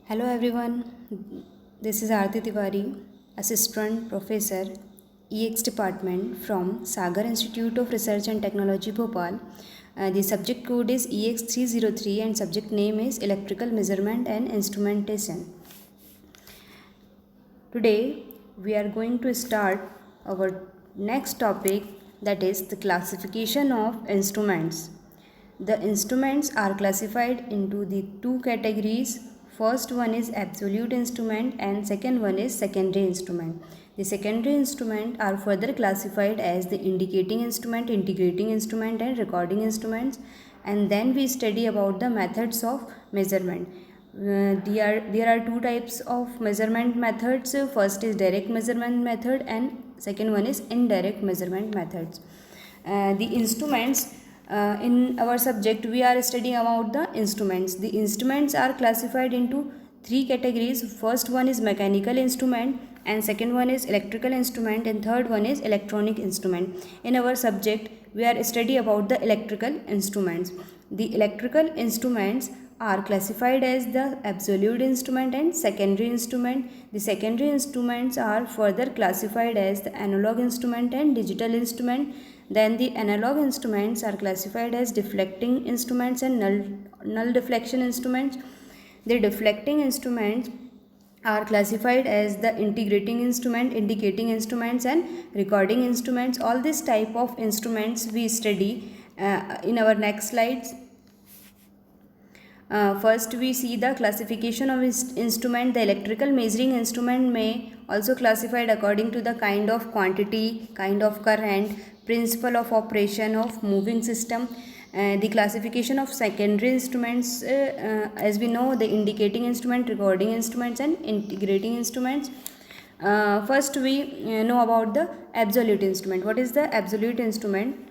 Hello everyone, this is Aarti Tiwari, Assistant Professor, EX Department from Sagar Institute of Research and Technology, Bhopal. The subject code is EX303 and subject name is Electrical Measurement and Instrumentation. Today we are going to start our next topic, that is the classification of instruments. The instruments are classified into the two categories. First one is absolute instrument and second one is secondary instrument. The secondary instrument are further classified as the indicating instrument, integrating instrument and recording instruments, and then we study about the methods of measurement. There are two types of measurement methods. First is direct measurement method and second one is indirect measurement methods. The instruments, in our subject we are studying about the instruments. The instruments are classified into three categories. First one is mechanical instrument and second one is electrical instrument and third one is electronic instrument. In our subject we are studying about the electrical instruments. The electrical instruments are classified as the absolute instrument and secondary instrument. The secondary instruments are further classified as the analog instrument and digital instrument. Then the analog instruments are classified as deflecting instruments and null deflection instruments. The deflecting instruments are classified as the integrating instrument, indicating instruments and recording instruments. All this type of instruments we study in our next slides. First we see the classification of instrument. The electrical measuring instrument may also classified according to the kind of quantity, kind of current, principle of operation of moving system. The classification of secondary instruments, as we know, the indicating instrument, recording instruments and integrating instruments. First we know about the absolute instrument. What is the absolute instrument?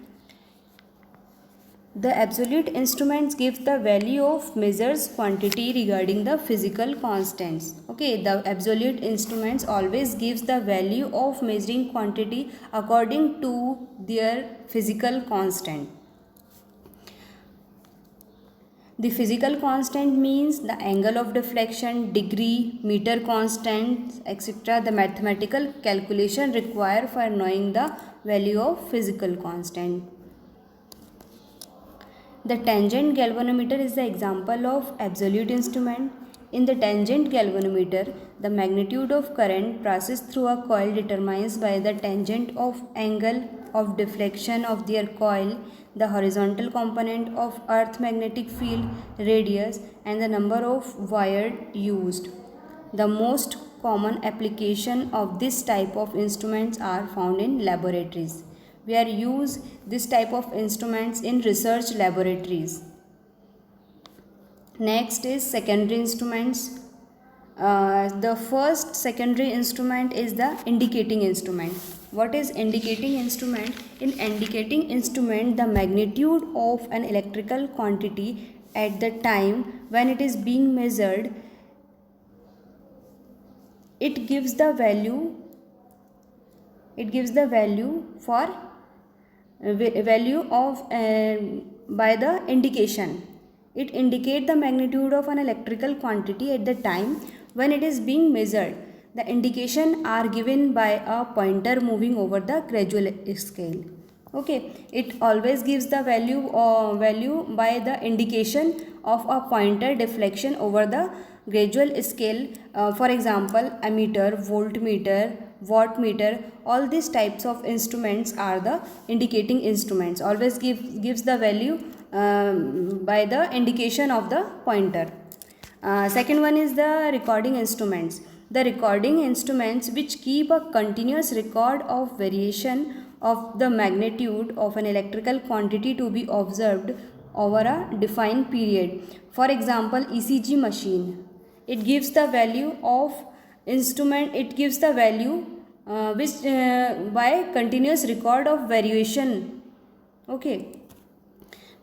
The absolute instruments give the value of measures quantity regarding the physical constants. Okay, the absolute instruments always gives the value of measuring quantity according to their physical constant. The physical constant means the angle of deflection, degree, meter constant, etc. The mathematical calculation required for knowing the value of physical constant. The tangent galvanometer is the example of absolute instrument. In the tangent galvanometer, the magnitude of current passes through a coil determined by the tangent of angle of deflection of their coil, the horizontal component of earth magnetic field, radius, and the number of wires used. The most common application of this type of instruments are found in laboratories. We are use this type of instruments in research laboratories. Next is secondary instruments. The first secondary instrument is the indicating instrument. What is indicating instrument? In indicating instrument, the magnitude of an electrical quantity at the time when it is being measured, it gives the value for value of by the indication. It indicates the magnitude of an electrical quantity at the time when it is being measured. The indication are given by a pointer moving over the gradual scale. Okay, it always gives the value by the indication of a pointer deflection over the gradual scale. For example, ammeter, voltmeter, wattmeter, all these types of instruments are the indicating instruments. Always gives the value by the indication of the pointer. Second one is the recording instruments. The recording instruments which keep a continuous record of variation of the magnitude of an electrical quantity to be observed over a defined period. For example, ECG machine. It gives the value of instrument. It gives the value which by continuous record of variation. Okay.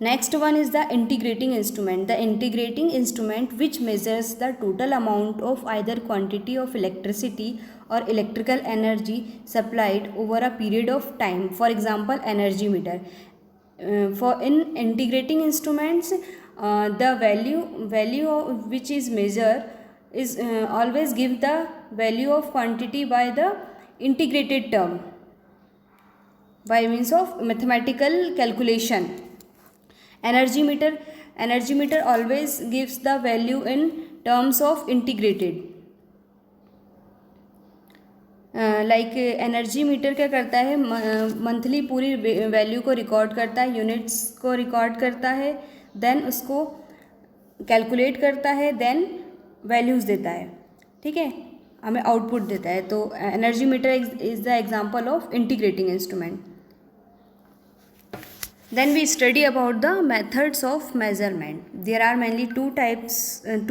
Next one is the integrating instrument. The integrating instrument which measures the total amount of either quantity of electricity or electrical energy supplied over a period of time. For example, energy meter. For in integrating instruments, the value which is measured is always give the value of quantity by the integrated term by means of mathematical calculation. Energy meter always gives the value in terms of integrated. Like energy meter क्या करता है, monthly पूरी value को record करता है, units को record करता है, देन उसको कैलकुलेट करता है, देन वैल्यूज़ देता है, ठीक है, हमें आउटपुट देता है. तो energy meter is the example of integrating instrument. Then we study about the methods of measurement. There are mainly two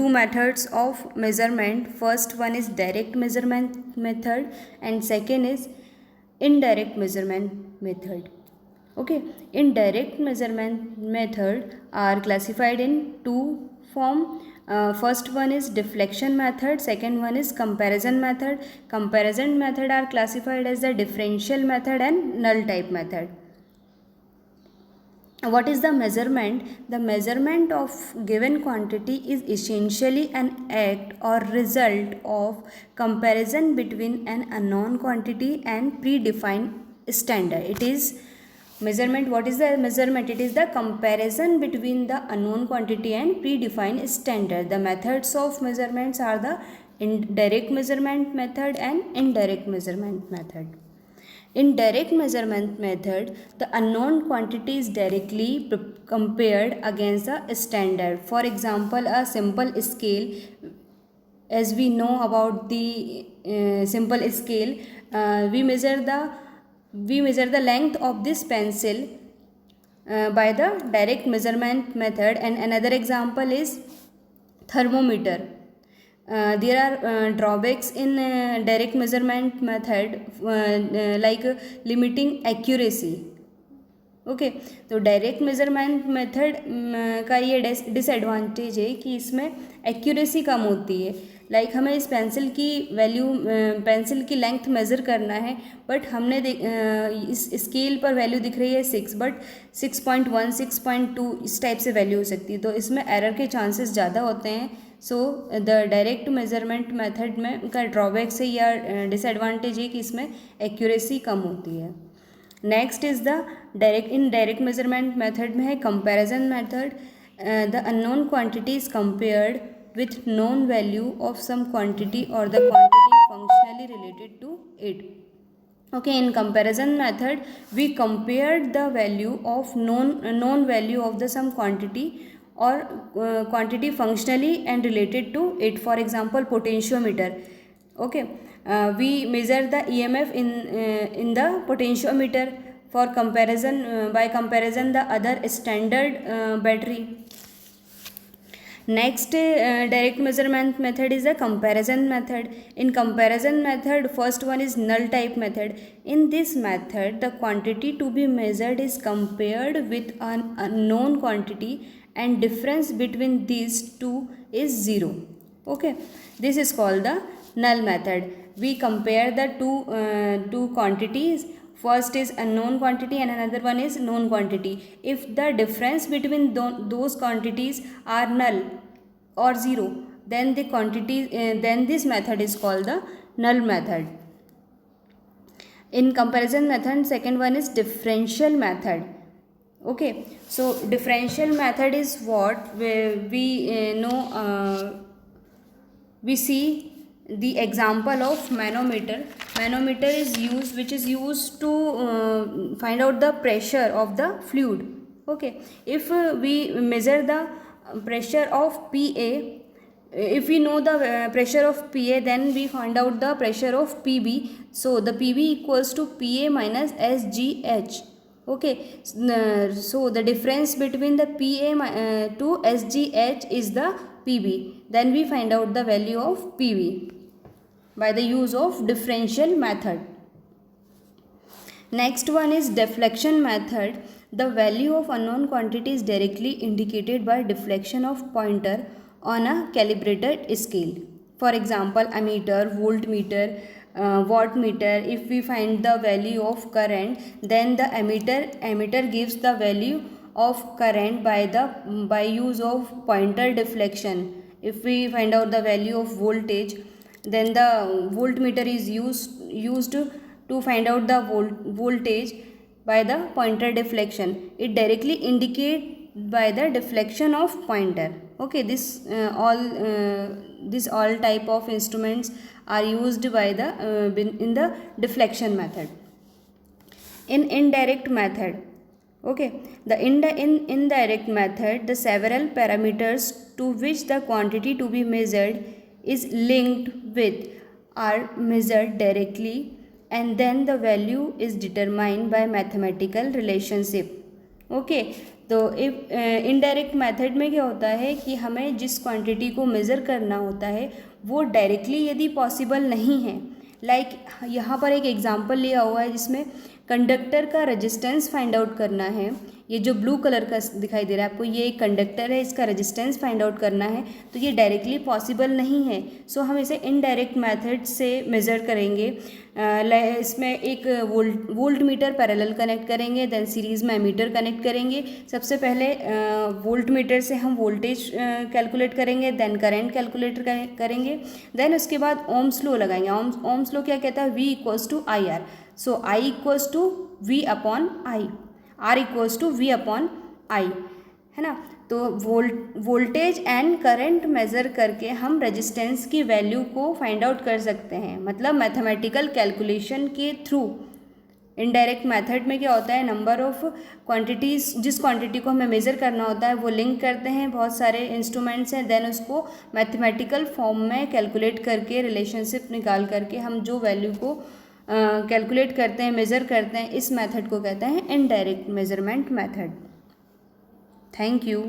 methods of measurement. First one is direct measurement method and second is indirect measurement method. Okay, indirect measurement method are classified in two form. First one is deflection method, second one is comparison method. Comparison method are classified as the differential method and null type method. What is the measurement? The measurement of given quantity is essentially an act or result of comparison between an unknown quantity and predefined standard. It is measurement. What is the measurement? It is the comparison between the unknown quantity and predefined standard. The methods of measurements are the direct measurement method and indirect measurement method. In direct measurement method, the unknown quantity is directly compared against the standard. For example, a simple scale, as we know about the simple scale, we measure the length of this pencil by the direct measurement method. And another example is thermometer. There are drawbacks in direct measurement method, like limiting accuracy. Okay, तो direct measurement method का ये disadvantage है कि इसमें accuracy कम होती है. Like हमें इस पेंसिल की वैल्यू, पेंसिल की लेंथ मेज़र करना है, बट हमने इस स्केल पर वैल्यू दिख रही है 6, बट 6.1, 6.2 इस टाइप से वैल्यू हो सकती है. तो इसमें एरर के चांसेस ज़्यादा होते हैं. So the direct measurement method में का ड्रॉबैक्स है या डिसएडवांटेज है कि इसमें एक्यूरेसी कम होती है. Next is the direct measurement method में है comparison method. The unknown quantity is compared with known value of some quantity और the quantity functionally related to it. Okay, in comparison method we compared the value of known value of the some quantity or quantity functionally and related to it. For example, potentiometer. Okay, we measure the EMF in the potentiometer for comparison, by comparison the other standard battery. Next direct measurement method is a comparison method. In comparison method, first one is null type method. In this method, the quantity to be measured is compared with an unknown quantity and difference between these two is 0. Okay, this is called the null method. We compare the two quantities. First is unknown quantity and another one is known quantity. If the difference between those quantities are null or 0, then the quantity then this method is called the null method. In comparison method, second one is differential method. Okay, so differential method is what we know. We see the example of manometer. Manometer is used, which is used to find out the pressure of the fluid. Okay, if we measure the pressure of PA, if we know the pressure of PA, then we find out the pressure of PB. So the PB equals to PA minus SGH. Okay, so the difference between the PA to SGH is the PB. Then we find out the value of PB by the use of differential method. Next one is deflection method. The value of unknown quantity is directly indicated by deflection of pointer on a calibrated scale. For example, ammeter, voltmeter, wattmeter. If we find the value of current, then the ammeter gives the value of current by use of pointer deflection. if we find out the value of voltage, then the voltmeter is used to find out the voltage by the pointer deflection. It directly indicate by the deflection of pointer. Okay, this all type of instruments are used by the in the deflection method. In indirect method, okay, in indirect method, the several parameters to which the quantity to be measured is linked with are measured directly, and then the value is determined by mathematical relationship. Okay, तो if indirect method में क्या होता है कि हमें जिस quantity को measure करना होता है वो डायरेक्टली यदि पॉसिबल नहीं है, लाइक यहाँ पर एक एग्जांपल लिया हुआ है जिसमें कंडक्टर का रेजिस्टेंस फाइंड आउट करना है। ये जो ब्लू कलर का दिखाई दे रहा है आपको, ये एक कंडक्टर है, इसका रेजिस्टेंस फाइंड आउट करना है, तो ये डायरेक्टली पॉसिबल नहीं है। सो हम इसे इनडायरेक्ट मेथड से मेज़र करेंगे। इसमें एक वोल्ट मीटर पैरेलल कनेक्ट करेंगे, देन सीरीज़ में एमीटर कनेक्ट करेंगे। सबसे पहले वोल्ट मीटर से हम वोल्टेज कैलकुलेट करेंगे, देन करंट कैलकुलेट करेंगे, देन उसके बाद ओम्स लॉ लगाएंगे। ओम्स लॉ क्या कहता है? V equals to I R. So I equals to V upon I, R equals to V upon I, है ना। तो वोल्टेज एंड करंट मेज़र करके हम रेजिस्टेंस की वैल्यू को फाइंड आउट कर सकते हैं, मतलब मैथमेटिकल कैलकुलेशन के थ्रू। इनडायरेक्ट मेथड में क्या होता है, नंबर ऑफ क्वांटिटीज़, जिस क्वांटिटी को हमें मेज़र करना होता है वो लिंक करते हैं, बहुत सारे इंस्ट्रूमेंट्स हैं, देन उसको मैथमेटिकल फॉर्म में कैलकुलेट करके रिलेशनशिप निकाल करके हम जो वैल्यू को कैलकुलेट करते हैं, मेज़र करते हैं, इस मेथड को कहते हैं indirect measurement method. Thank you.